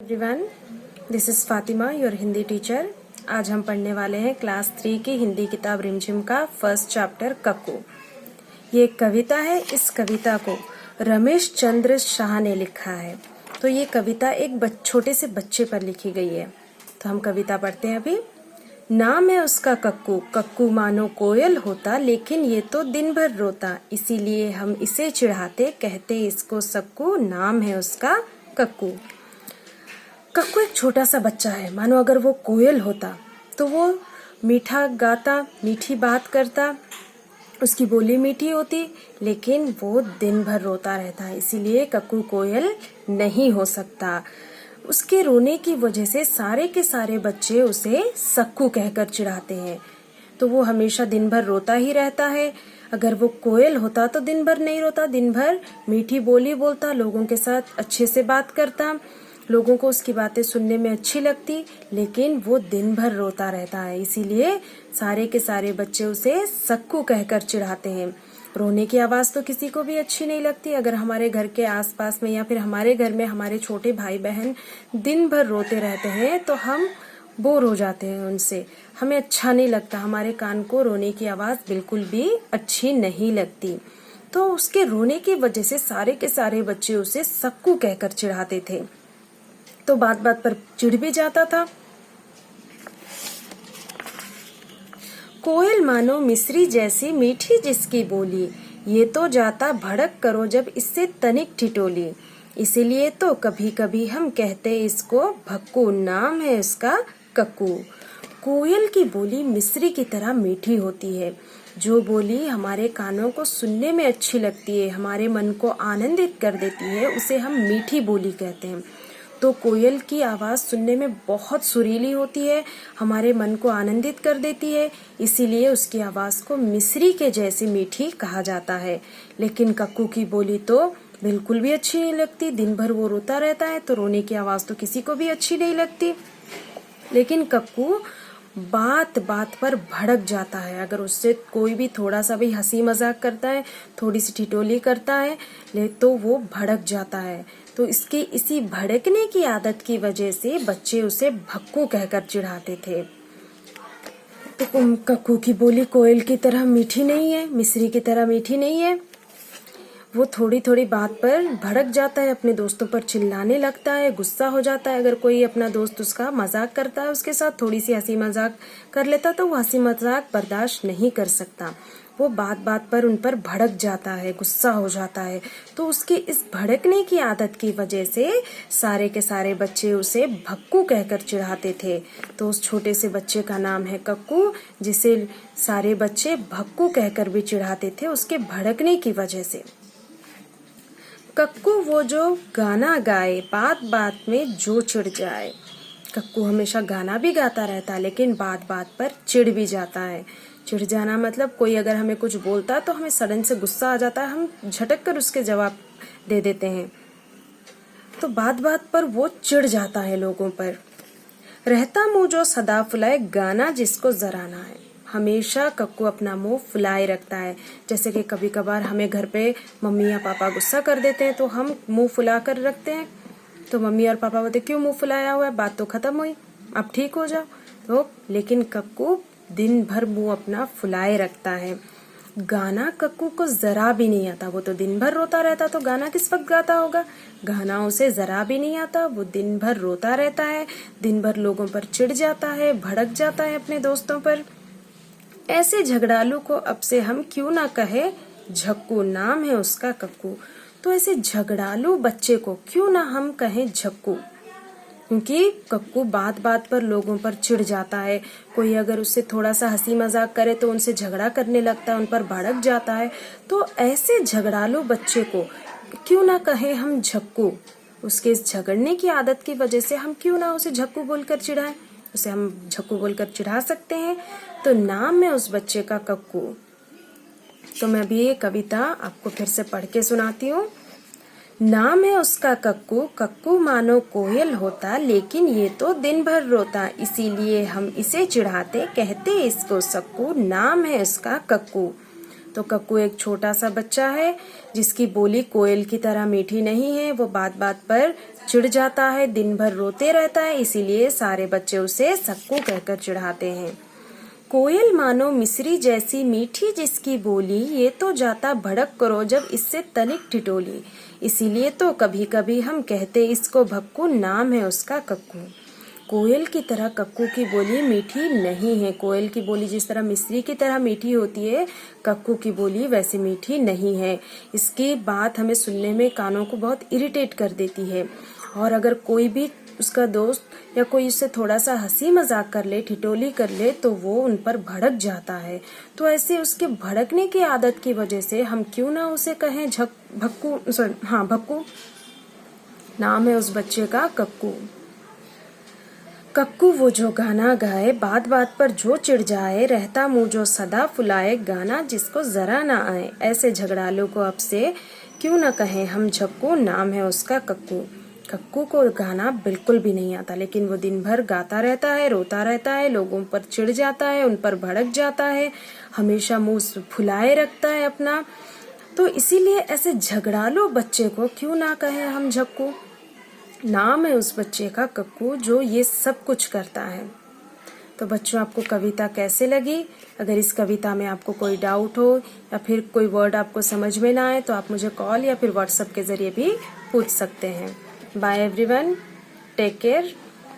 Everyone, this is Fatima, your Hindi teacher. आज हम पढ़ने वाले हैं क्लास 3 की हिंदी किताब रिमझिम का फर्स्ट चैप्टर कक्कू। ये एक कविता है। इस कविता को रमेश चंद्र शाह ने लिखा है। तो ये कविता एक छोटे से बच्चे पर लिखी गई है। तो हम कविता पढ़ते हैं अभी। नाम है उसका कक्कू, कक्कू मानो कोयल होता, लेकिन ये तो दिन भर रोता, इसीलिए हम इसे चिढ़ाते, कहते इसको सक्कू। नाम है उसका कक्कू। कक्कू एक छोटा सा बच्चा है। मानो अगर वो कोयल होता तो वो मीठा गाता, मीठी बात करता, उसकी बोली मीठी होती, लेकिन वो दिन भर रोता रहता है, इसीलिए कक्कू कोयल नहीं हो सकता। उसके रोने की वजह से सारे के सारे बच्चे उसे सक्कू कहकर चिढ़ाते हैं। तो वो हमेशा दिन भर रोता ही रहता है। अगर वो कोयल होता तो दिन भर नहीं रोता, दिन भर मीठी बोली बोलता, लोगों के साथ अच्छे से बात करता, लोगों को उसकी बातें सुनने में अच्छी लगती, लेकिन वो दिन भर रोता रहता है, इसीलिए सारे के सारे बच्चे उसे सक्कू कहकर चिढ़ाते हैं। रोने की आवाज तो किसी को भी अच्छी नहीं लगती। अगर हमारे घर के आसपास में या फिर हमारे घर में हमारे छोटे भाई बहन दिन भर रोते रहते हैं तो हम बोर हो जाते हैं उनसे, हमें अच्छा नहीं लगता, हमारे कान को रोने की आवाज बिल्कुल भी अच्छी नहीं लगती। तो उसके रोने की वजह से सारे के सारे बच्चे उसे सक्कू कहकर चिढ़ाते थे। तो बात बात पर चिढ़ भी जाता था। कोयल मानो मिस्री जैसी मीठी जिसकी बोली, ये तो जाता भड़क करो जब इससे तनिक ठिठोली, इसीलिए तो कभी कभी हम कहते इसको भक्कू। नाम है इसका कक्कू। कोयल की बोली मिस्री की तरह मीठी होती है। जो बोली हमारे कानों को सुनने में अच्छी लगती है, हमारे मन को आनंदित कर देती है, उसे हम मीठी बोली कहते हैं। तो कोयल की आवाज़ सुनने में बहुत सुरीली होती है, हमारे मन को आनंदित कर देती है, इसीलिए उसकी आवाज़ को मिस्री के जैसी मीठी कहा जाता है। लेकिन कक्कू की बोली तो बिल्कुल भी अच्छी नहीं लगती। दिन भर वो रोता रहता है, तो रोने की आवाज़ तो किसी को भी अच्छी नहीं लगती। लेकिन कक्कू बात बात पर भड़क जाता है। अगर उससे कोई भी थोड़ा सा भी हंसी मजाक करता है, थोड़ी सी ठिठोली करता है, तो वो भड़क जाता है। तो इसकी इसी भड़कने की आदत की वजह से बच्चे उसे भक्कू कहकर चिढ़ाते थे। तो कक्कू की बोली कोयल की तरह मीठी नहीं है, मिस्री की तरह मीठी नहीं है। वो थोड़ी थोड़ी बात पर भड़क जाता है, अपने दोस्तों पर चिल्लाने लगता है, गुस्सा हो जाता है। अगर कोई अपना दोस्त उसका मजाक करता है, उसके साथ थोड़ी सी हंसी मजाक कर लेता, तो वो हंसी मजाक बर्दाश्त नहीं कर सकता। वो बात बात पर उन पर भड़क जाता है, गुस्सा हो जाता है। तो उसकी इस भड़कने की आदत की वजह से सारे के सारे बच्चे उसे भक्कू कहकर चिढ़ाते थे। तो उस छोटे से बच्चे का नाम है कक्कू, जिसे सारे बच्चे भक्कू कहकर भी चिढ़ाते थे उसके भड़कने की वजह से। कक्कू वो जो गाना गाए, बात बात में जो चिढ़ जाए। कक्कू हमेशा गाना भी गाता रहता है, लेकिन बात बात पर चिढ़ भी जाता है। चिढ़ जाना मतलब कोई अगर हमें कुछ बोलता है तो हमें सडन से गुस्सा आ जाता है, हम झटक कर उसके जवाब दे देते हैं। तो बात बात पर वो चिढ़ जाता है लोगों पर। रहता मुंह जो सदा फुलाए, गाना जिसको जरा ना है। हमेशा कक्कू अपना मुंह फुलाए रखता है। जैसे कि कभी कभार हमें घर पे मम्मी या पापा गुस्सा कर देते हैं, तो हम मुंह फुला कर रखते हैं। तो मम्मी और पापा बोलते क्यों मुंह फुलाया हुआ है, बात तो खत्म हुई, अब ठीक हो जाओ। तो लेकिन कक्कू दिन भर मुंह अपना फुलाए रखता है। गाना कक्कू को जरा भी नहीं आता। वो तो दिन भर रोता रहता, तो गाना किस वक्त गाता होगा। गाना उसे जरा भी नहीं आता, वो दिन भर रोता रहता है, दिन भर लोगों पर चिढ़ जाता है, भड़क जाता है अपने दोस्तों पर। ऐसे झगड़ालू को अब से हम क्यों ना कहे झक्कू। नाम है उसका कक्कू। तो ऐसे झगड़ालू बच्चे को क्यों ना हम कहें झक्कू, क्योंकि कक्कू बात बात पर लोगों पर चिढ़ जाता है। कोई अगर उससे थोड़ा सा हंसी मजाक करे तो उनसे झगड़ा करने लगता है, उन पर भड़क जाता है। तो ऐसे झगड़ालू बच्चे को क्यों ना कहें हम झक्कू। उसके इस झगड़ने की आदत की वजह से हम क्यों ना उसे झक्कू बोलकर चिढ़ाएं, उसे हम झक्कू बोलकर चिढ़ा सकते हैं। तो नाम है उस बच्चे का कक्कू। तो मैं भी ये कविता आपको फिर से पढ़ के सुनाती हूँ। नाम है उसका कक्कू, कक्कू मानो कोयल होता, लेकिन ये तो दिन भर रोता, इसीलिए हम इसे चिढ़ाते, कहते इसको सक्कू। नाम है उसका कक्कू। तो कक्कू एक छोटा सा बच्चा है जिसकी बोली कोयल की तरह मीठी नहीं है। वो बात बात पर चिढ़ जाता है, दिन भर रोते रहता है, इसीलिए सारे बच्चे उसे सक्कू कहकर चिढ़ाते हैं। कोयल मानो मिश्री जैसी मीठी जिसकी बोली, ये तो जाता भड़क करो जब इससे तनिक ठिठोली। इसीलिए तो कभी कभी हम कहते इसको भक्कू, नाम है उसका कक्कू। कोयल की तरह कक्कू की बोली मीठी नहीं है। कोयल की बोली जिस तरह मिश्री की तरह मीठी होती है, कक्कू की बोली वैसे मीठी नहीं है। इसकी बात हमें सुनने में कानों को बहुत इरिटेट कर देती है, और अगर कोई भी उसका दोस्त या कोई उससे थोड़ा सा हंसी मजाक कर ले, ठिठोली कर ले, तो वो उन पर भड़क जाता है। तो ऐसे उसके भड़कने की आदत की वजह से हम क्यों ना उसे कहें भक्कू। नाम है उस बच्चे का कक्कू। कक्कू वो जो गाना गाए, बात बात पर जो चिढ़ जाए, रहता मुंह जो सदा फुलाए, गाना जिसको जरा ना आए। ऐसे झगड़ालू को अब से क्यों ना कहें हम झक्कू, नाम है उसका कक्कू। कक्कू को गाना बिल्कुल भी नहीं आता, लेकिन वो दिन भर गाता रहता है, रोता रहता है, लोगों पर चिढ़ जाता है, उन पर भड़क जाता है, हमेशा मुंह फुलाए रखता है अपना। तो इसीलिए ऐसे झगड़ालू बच्चे को क्यों ना कहें हम झक्कू। नाम है उस बच्चे का कक्कू जो ये सब कुछ करता है। तो बच्चों, आपको कविता कैसे लगी? अगर इस कविता में आपको कोई डाउट हो या फिर कोई वर्ड आपको समझ में ना आए, तो आप मुझे कॉल या फिर व्हाट्सएप के जरिए भी पूछ सकते हैं। Bye everyone, take care.